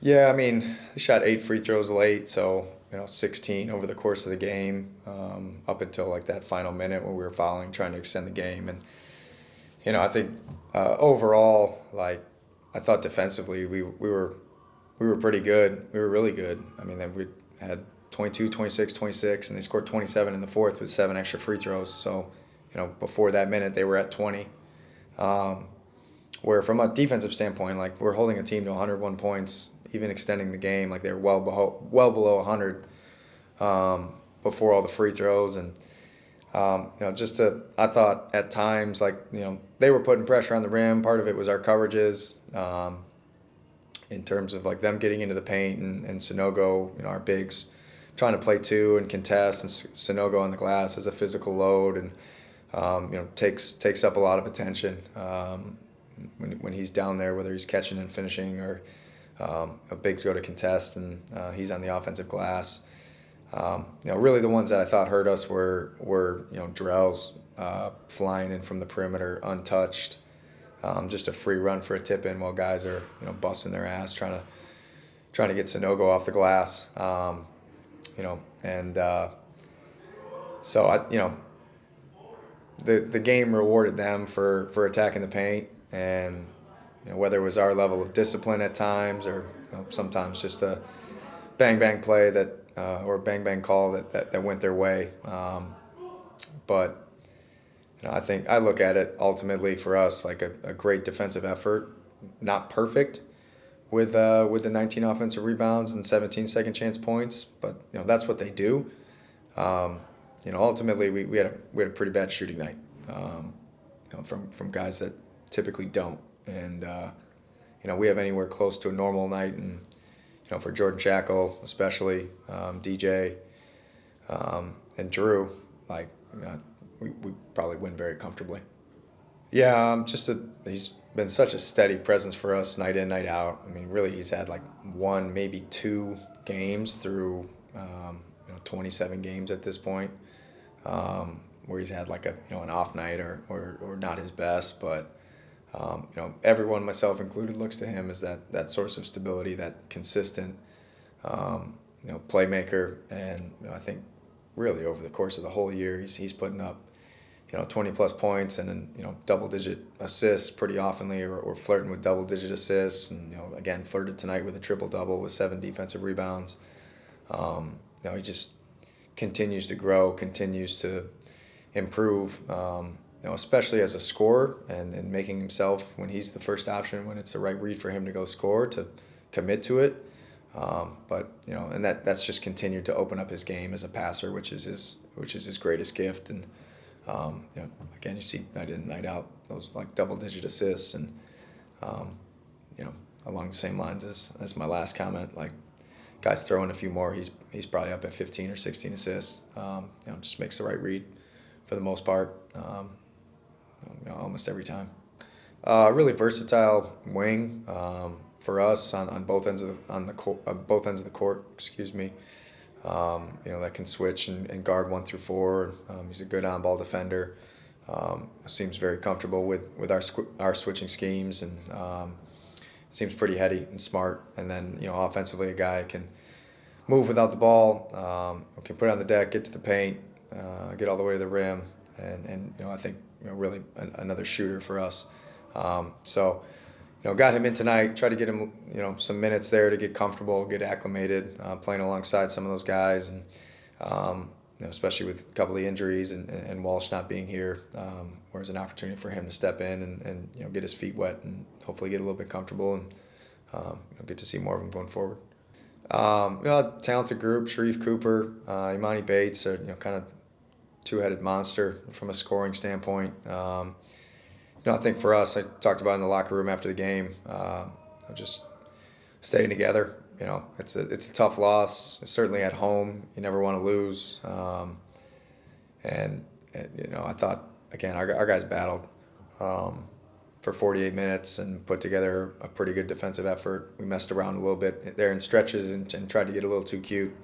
Yeah, I mean, they shot 8 free throws late, so 16 over the course of the game, up until like that final minute when we were fouling, trying to extend the game. And I think overall, like I thought defensively, we were pretty good. We were really good. I mean, then we had 22, 26, 26, and they scored 27 in the fourth with 7 extra free throws. So, before that minute, they were at 20. Um, where from a defensive standpoint, like we're holding a team to 101 points, even extending the game, like they're well below 100 before all the free throws. And I thought at times like they were putting pressure on the rim. Part of it was our coverages. In terms of like them getting into the paint and Sonogo, our bigs trying to play two and contest, and Sonogo on the glass as a physical load, and takes up a lot of attention when he's down there, whether he's catching and finishing or bigs go to contest and he's on the offensive glass. Really the ones that I thought hurt us were Drell's flying in from the perimeter untouched. Just a free run for a tip in while guys are busting their ass trying to get Sonogo off the glass. And so the game rewarded them for attacking the paint, and whether it was our level of discipline at times or sometimes just a bang bang play that or a bang bang call that went their way. But I think I look at it ultimately for us like a great defensive effort, not perfect with the 19 offensive rebounds and 17 second chance points, but that's what they do. Ultimately we had a pretty bad shooting night from guys that typically don't, and we have anywhere close to a normal night, and for Jordan Shackle especially, DJ, and Drew, like we probably win very comfortably. Yeah, he's been such a steady presence for us night in, night out. I mean, really, he's had like one, maybe two games through 27 games at this point, where he's had like an off night or not his best. But everyone, myself included, looks to him as that source of stability, that consistent playmaker. And I think really over the course of the whole year, he's putting up 20 plus points and then double digit assists pretty oftenly, or flirting with double digit assists, and again flirted tonight with a triple double with 7 defensive rebounds. He just continues to grow, continues to improve, especially as a scorer, and making himself, when he's the first option, when it's the right read for him to go score, to commit to it. But and that's just continued to open up his game as a passer, which is his greatest gift. And again, you see night in, night out those like double-digit assists, and along the same lines as my last comment, like guys throwing a few more, he's probably up at 15 or 16 assists. Just makes the right read for the most part, almost every time. Really versatile wing for us on both ends of the court. Excuse me. That can switch and guard 1 through 4. He's a good on-ball defender. Seems very comfortable with our switching schemes, and seems pretty heady and smart. And then offensively, a guy can move without the ball, can put it on the deck, get to the paint, get all the way to the rim, and I think really another shooter for us. So. Got him in tonight. Tried to get him, some minutes there to get comfortable, get acclimated, playing alongside some of those guys, and especially with a couple of injuries and Walsh not being here, where's an opportunity for him to step in and get his feet wet and hopefully get a little bit comfortable, and get to see more of him going forward. Talented group: Sharif Cooper, Imani Bates, are kind of two-headed monster from a scoring standpoint. I think for us, I talked about in the locker room after the game, just staying together. It's a tough loss. Certainly at home, you never want to lose. And I thought again, our guys battled for 48 minutes and put together a pretty good defensive effort. We messed around a little bit there in stretches and tried to get a little too cute,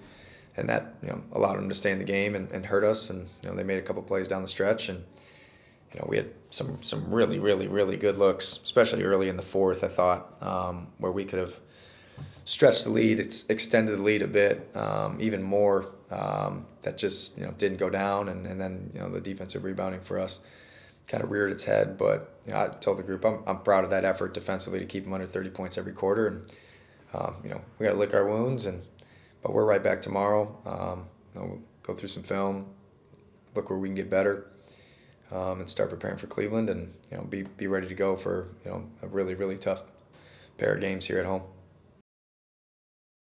and that allowed them to stay in the game and hurt us. And they made a couple plays down the stretch, and we had some really, really, really good looks, especially early in the fourth, I thought, where we could have stretched the lead, it's extended the lead a bit, even more. That just didn't go down, and then the defensive rebounding for us kind of reared its head. But I told the group I'm proud of that effort defensively to keep them under 30 points every quarter, and we got to lick our wounds, but we're right back tomorrow. We'll go through some film, look where we can get better, and start preparing for Cleveland, and be ready to go for a really, really tough pair of games here at home.